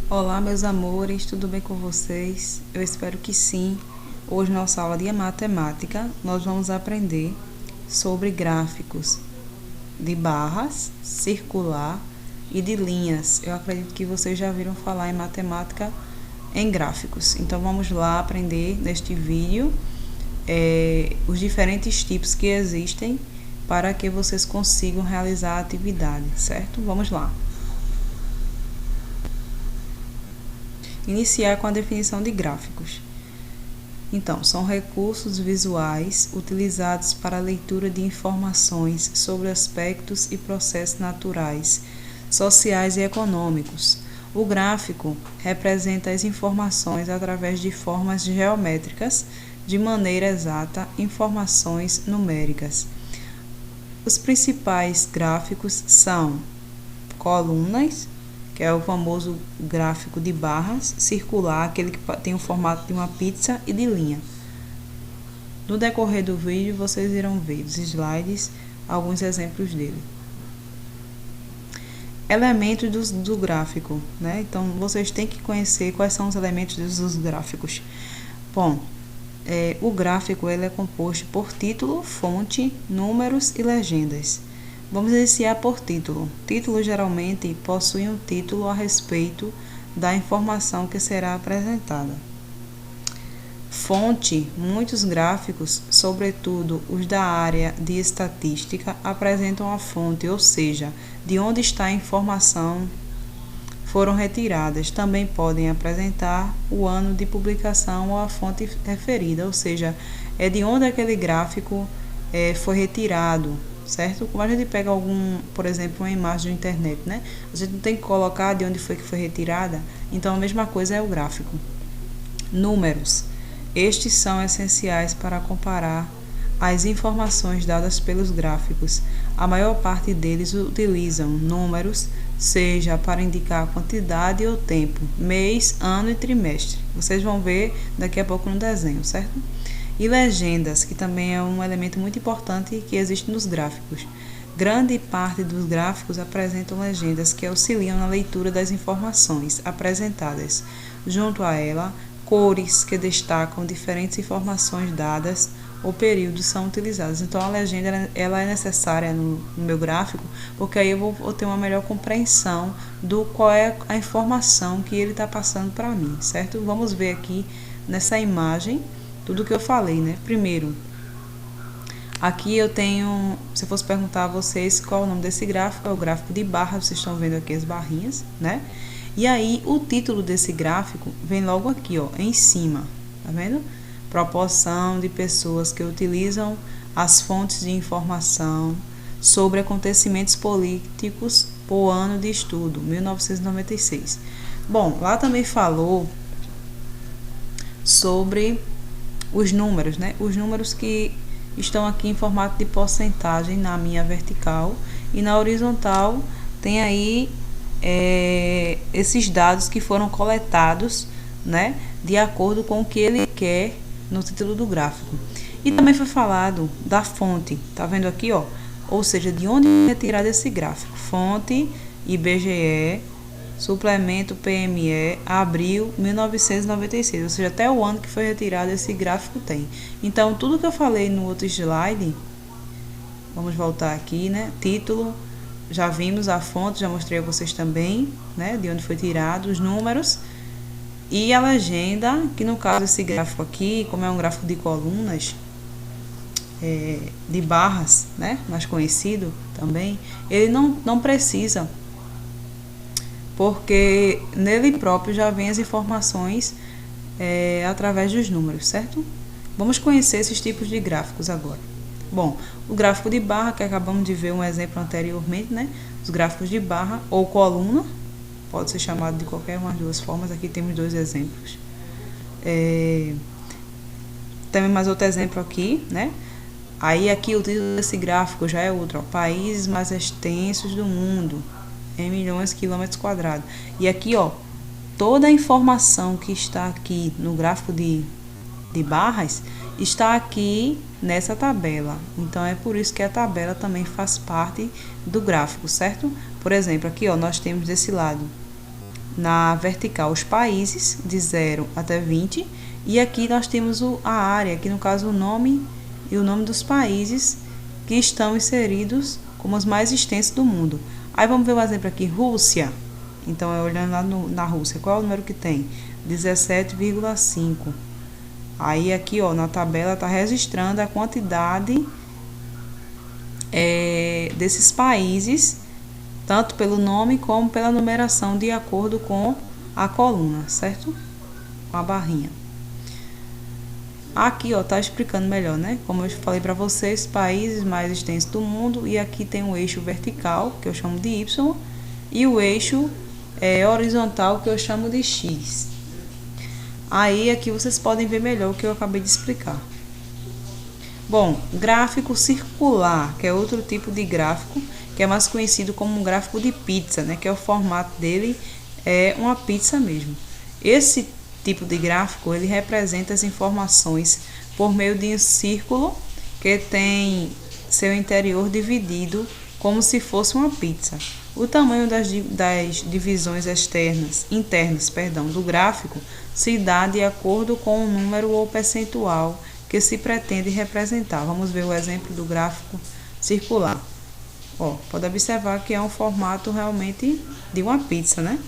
Olá, meus amores, tudo bem com vocês? Eu espero que sim. Hoje, na nossa aula de matemática, nós vamos aprender sobre gráficos de barras, circular e de linhas. Eu acredito que vocês já viram falar em matemática em gráficos. Então, vamos lá aprender neste vídeo os diferentes tipos que existem para que vocês consigam realizar a atividade, certo? Vamos lá. Iniciar com a definição de gráficos. Então, são recursos visuais utilizados para a leitura de informações sobre aspectos e processos naturais, sociais e econômicos. O gráfico representa as informações através de formas geométricas, de maneira exata, informações numéricas. Os principais gráficos são colunas, que é o famoso gráfico de barras, circular, aquele que tem o formato de uma pizza, e de linha. No decorrer do vídeo, vocês irão ver os slides, alguns exemplos dele. Elementos do gráfico, né? Então, vocês têm que conhecer quais são os elementos dos gráficos. Bom, o gráfico ele é composto por título, fonte, números e legendas. Vamos iniciar por título. Título geralmente possui um título a respeito da informação que será apresentada. Fonte, muitos gráficos, sobretudo os da área de estatística, apresentam a fonte, ou seja, de onde está a informação foram retiradas. Também podem apresentar o ano de publicação ou a fonte referida, ou seja, é de onde aquele gráfico foi retirado. Certo? Como a gente pega por exemplo, uma imagem da internet, né? A gente não tem que colocar de onde foi que foi retirada. Então, a mesma coisa é o gráfico. Números. Estes são essenciais para comparar as informações dadas pelos gráficos. A maior parte deles utilizam números, seja para indicar a quantidade ou tempo, mês, ano e trimestre. Vocês vão ver daqui a pouco no desenho, certo? E legendas, que também é um elemento muito importante que existe nos gráficos. Grande parte dos gráficos apresentam legendas que auxiliam na leitura das informações apresentadas. Junto a ela, cores que destacam diferentes informações dadas ou períodos são utilizados. Então, a legenda ela é necessária no meu gráfico, porque aí eu vou ter uma melhor compreensão do qual é a informação que ele está passando para mim, certo? Vamos ver aqui nessa imagem tudo que eu falei, né? Primeiro, aqui eu tenho, se eu fosse perguntar a vocês qual é o nome desse gráfico, é o gráfico de barras, vocês estão vendo aqui as barrinhas, né? E aí, o título desse gráfico vem logo aqui, ó, em cima, tá vendo? Proporção de pessoas que utilizam as fontes de informação sobre acontecimentos políticos por ano de estudo, 1996. Bom, lá também falou sobre os números, né? Os números que estão aqui em formato de porcentagem na minha vertical e na horizontal tem aí esses dados que foram coletados, né? De acordo com o que ele quer no título do gráfico. E também foi falado da fonte, tá vendo aqui, ó? Ou seja, de onde é retirado esse gráfico? Fonte IBGE, suplemento PME, abril 1996, ou seja, até o ano que foi retirado esse gráfico tem. Então, tudo que eu falei no outro slide, vamos voltar aqui, né? Título, já vimos a fonte, já mostrei a vocês também, né? De onde foi tirado, os números. E a legenda, que no caso esse gráfico aqui, como é um gráfico de colunas, de barras, né? Mais conhecido também, ele não precisa, porque nele próprio já vem as informações através dos números, certo? Vamos conhecer esses tipos de gráficos agora. Bom, o gráfico de barra, que acabamos de ver um exemplo anteriormente, né? Os gráficos de barra ou coluna, pode ser chamado de qualquer uma das duas formas, aqui temos dois exemplos. Também mais outro exemplo aqui, né? Aí aqui o título desse gráfico já é outro, ó, países mais extensos do mundo, em milhões de quilômetros quadrados. E aqui, ó, toda a informação que está aqui no gráfico de barras está aqui nessa tabela. Então, é por isso que a tabela também faz parte do gráfico, certo? Por exemplo, aqui, ó, nós temos desse lado na vertical os países de 0 até 20, e aqui nós temos a área, aqui no caso o nome e o nome dos países que estão inseridos como os mais extensos do mundo. Aí vamos ver o exemplo aqui, Rússia. Então, olhando lá na Rússia, qual é o número que tem? 17,5. Aí aqui, ó, na tabela está registrando a quantidade desses países, tanto pelo nome como pela numeração, de acordo com a coluna, certo? Com a barrinha. Aqui, ó, tá explicando melhor, né? Como eu falei para vocês, países mais extensos do mundo, e aqui tem o eixo vertical, que eu chamo de Y, e o eixo horizontal, que eu chamo de X. Aí aqui vocês podem ver melhor o que eu acabei de explicar. Bom, gráfico circular, que é outro tipo de gráfico, que é mais conhecido como um gráfico de pizza, né? Que é o formato dele é uma pizza mesmo. Esse tipo de gráfico, ele representa as informações por meio de um círculo que tem seu interior dividido como se fosse uma pizza. O tamanho das divisões internas, do gráfico se dá de acordo com o número ou percentual que se pretende representar. Vamos ver o exemplo do gráfico circular. Ó, pode observar que é um formato realmente de uma pizza, né?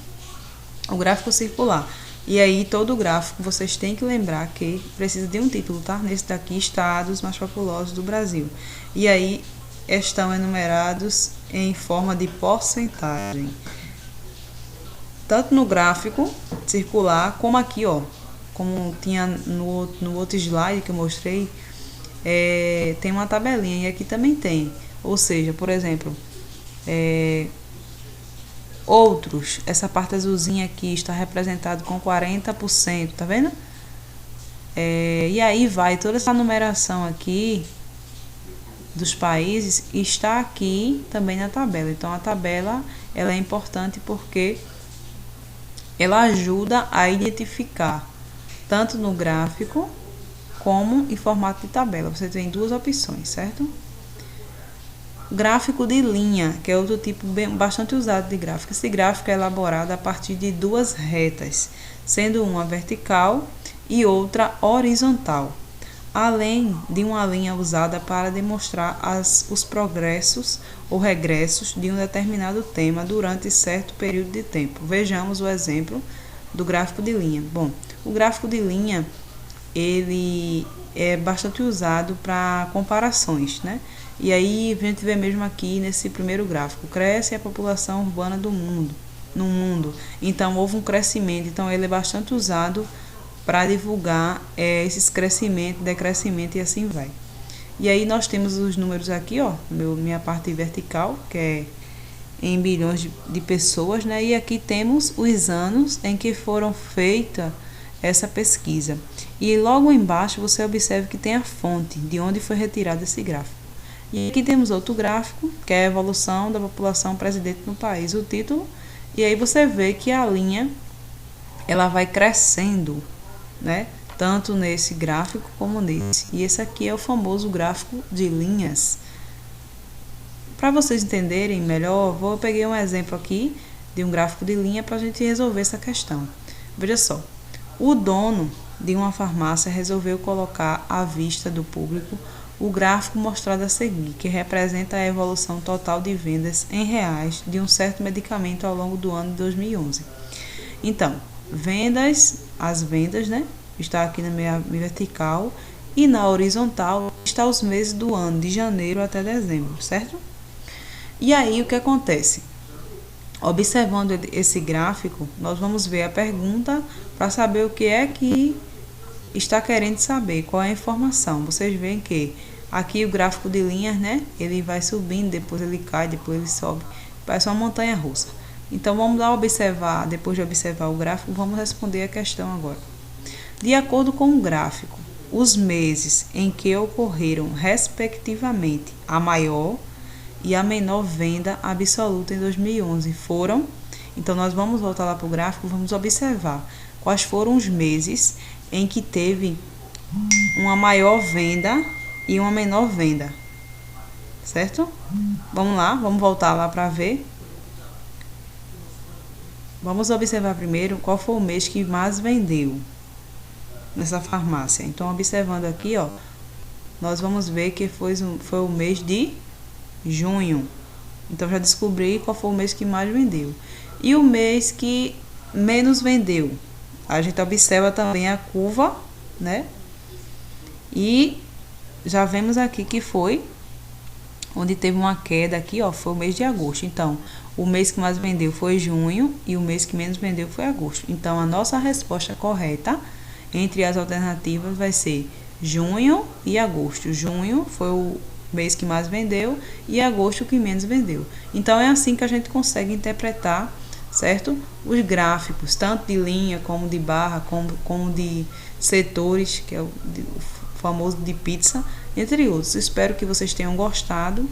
O gráfico circular. E aí, todo gráfico, vocês têm que lembrar que precisa de um título, tá? Nesse daqui, estados mais populosos do Brasil. E aí, estão enumerados em forma de porcentagem. Tanto no gráfico circular, como aqui, ó. Como tinha no outro slide que eu mostrei, tem uma tabelinha. E aqui também tem. Ou seja, por exemplo, outros, essa parte azulzinha aqui está representado com 40%, tá vendo? E aí vai toda essa numeração aqui dos países, está aqui também na tabela. Então, a tabela, ela é importante porque ela ajuda a identificar, tanto no gráfico como em formato de tabela. Você tem duas opções, certo? Gráfico de linha, que é outro tipo bastante usado de gráfico. Esse gráfico é elaborado a partir de duas retas, sendo uma vertical e outra horizontal, além de uma linha usada para demonstrar os progressos ou regressos de um determinado tema durante certo período de tempo. Vejamos o exemplo do gráfico de linha. Bom, o gráfico de linha, ele é bastante usado para comparações, né? E aí a gente vê mesmo aqui nesse primeiro gráfico, cresce a população urbana no mundo. Então houve um crescimento, então ele é bastante usado para divulgar esses crescimento, decrescimento e assim vai. E aí nós temos os números aqui, ó, minha parte vertical, que é em bilhões de pessoas, né? E aqui temos os anos em que foram feita essa pesquisa. E logo embaixo você observa que tem a fonte de onde foi retirado esse gráfico. E aqui temos outro gráfico, que é a evolução da população presente no país, o título. E aí você vê que a linha, ela vai crescendo, né? Tanto nesse gráfico como nesse. E esse aqui é o famoso gráfico de linhas. Para vocês entenderem melhor, eu peguei um exemplo aqui de um gráfico de linha para a gente resolver essa questão. Veja só, o dono de uma farmácia resolveu colocar à vista do público o gráfico mostrado a seguir, que representa a evolução total de vendas em reais de um certo medicamento ao longo do ano de 2011. Então, as vendas, né? Está aqui na minha vertical, e na horizontal está os meses do ano, de janeiro até dezembro, certo? E aí o que acontece? Observando esse gráfico, nós vamos ver a pergunta para saber o que é que está querendo saber, qual é a informação. Vocês veem que aqui o gráfico de linhas, né? Ele vai subindo, depois ele cai, depois ele sobe. Parece uma montanha russa. Então vamos lá observar, depois de observar o gráfico, vamos responder a questão agora. De acordo com o gráfico, os meses em que ocorreram respectivamente a maior e a menor venda absoluta em 2011 foram... Então nós vamos voltar lá para o gráfico, vamos observar quais foram os meses em que teve uma maior venda e uma menor venda, certo? Vamos lá, vamos voltar lá para ver. Vamos observar primeiro qual foi o mês que mais vendeu nessa farmácia. Então, observando aqui, ó, nós vamos ver que foi o mês de junho. Então, já descobri qual foi o mês que mais vendeu. E o mês que menos vendeu. A gente observa também a curva, né? E já vemos aqui que foi onde teve uma queda aqui, ó, foi o mês de agosto. Então, o mês que mais vendeu foi junho e o mês que menos vendeu foi agosto. Então, a nossa resposta correta entre as alternativas vai ser junho e agosto. Junho foi o mês que mais vendeu e agosto que menos vendeu. Então, é assim que a gente consegue interpretar, certo? Os gráficos, tanto de linha como de barra, como de setores, que é o famoso de pizza, entre outros. Espero que vocês tenham gostado.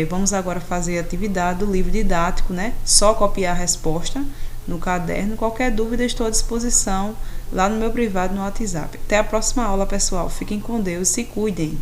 Vamos agora fazer a atividade do livro didático, né? Só copiar a resposta no caderno. Qualquer dúvida, estou à disposição lá no meu privado no WhatsApp. Até a próxima aula, pessoal. Fiquem com Deus, se cuidem.